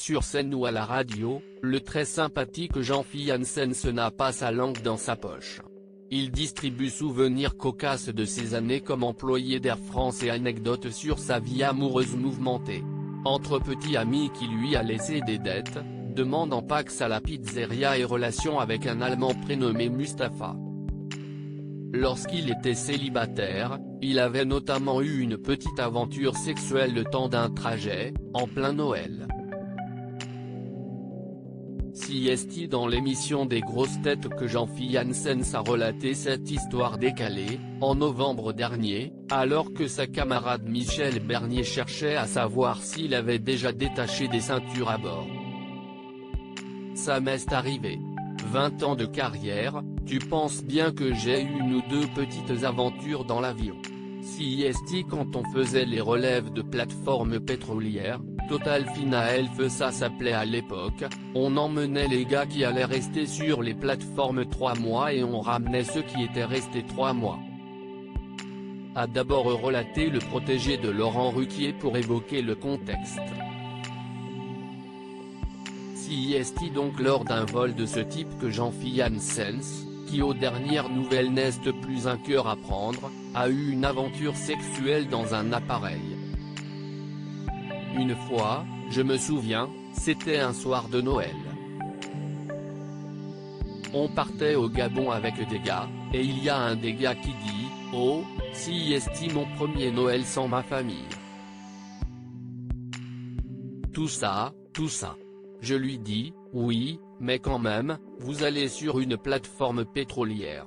sur scène ou à la radio, le très sympathique Jean-Philippe Janssens n'a pas sa langue dans sa poche. Il distribue souvenirs cocasses de ses années comme employé d'Air France et anecdotes sur sa vie amoureuse mouvementée. Entre petit ami qui lui a laissé des dettes, demande en Pax à la pizzeria et relation avec un Allemand prénommé Mustapha. Lorsqu'il était célibataire, il avait notamment eu une petite aventure sexuelle le temps d'un trajet, en plein Noël. CST dans l'émission des grosses têtes que Jean-Philippe Janssens a relaté cette histoire décalée, en novembre dernier, alors que sa camarade Michel Bernier cherchait à savoir s'il avait déjà détaché des ceintures à bord. Ça m'est arrivé. 20 ans de carrière, tu penses bien que j'ai eu une ou deux petites aventures dans l'avion. CST quand on faisait les relèves de plateformes pétrolières, Total Finaelf ça s'appelait à l'époque, on emmenait les gars qui allaient rester sur les plateformes 3 mois et on ramenait ceux qui étaient restés 3 mois. A d'abord relaté le protégé de Laurent Ruquier pour évoquer le contexte. CST donc lors d'un vol de ce type que Jean-Philippe Janssens, qui aux dernières nouvelles n'est plus un cœur à prendre, a eu une aventure sexuelle dans un appareil. Une fois, je me souviens, c'était un soir de Noël. On partait au Gabon avec des gars, et il y a un des gars qui dit « Oh, CST mon premier Noël sans ma famille. » Tout ça. Je lui dis, oui, mais quand même, vous allez sur une plateforme pétrolière.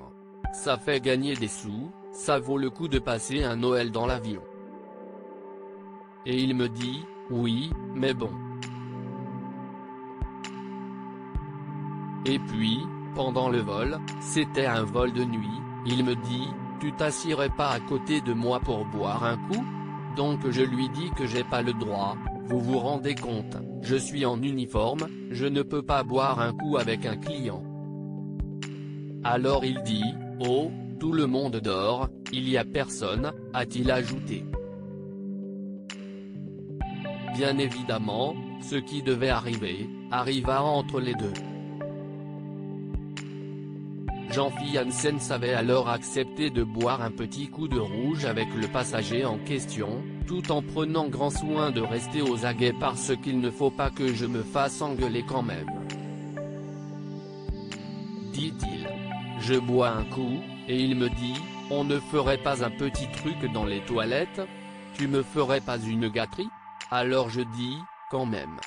Ça fait gagner des sous, ça vaut le coup de passer un Noël dans l'avion. Et il me dit, oui, mais bon. Et puis, pendant le vol, c'était un vol de nuit, il me dit, tu t'assierais pas à côté de moi pour boire un coup? Donc je lui dis que j'ai pas le droit. Vous vous rendez compte, je suis en uniforme, je ne peux pas boire un coup avec un client. Alors il dit, oh, tout le monde dort, il y a personne, a-t-il ajouté. Bien évidemment, ce qui devait arriver, arriva entre les deux. Jean-Philippe Janssens avait alors accepté de boire un petit coup de rouge avec le passager en question, tout en prenant grand soin de rester aux aguets parce qu'il ne faut pas que je me fasse engueuler quand même. Dit-il. Je bois un coup, et il me dit, on ne ferait pas un petit truc dans les toilettes? Tu me ferais pas une gâterie? Alors je dis, quand même.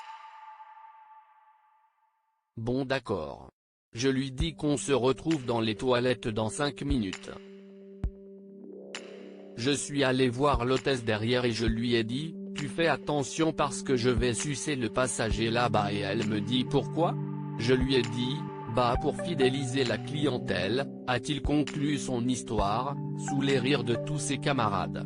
Bon d'accord. Je lui dis qu'on se retrouve dans les toilettes dans 5 minutes. Je suis allé voir l'hôtesse derrière et je lui ai dit, tu fais attention parce que je vais sucer le passager là-bas et elle me dit pourquoi? Je lui ai dit, bah pour fidéliser la clientèle, a-t-il conclu son histoire, sous les rires de tous ses camarades.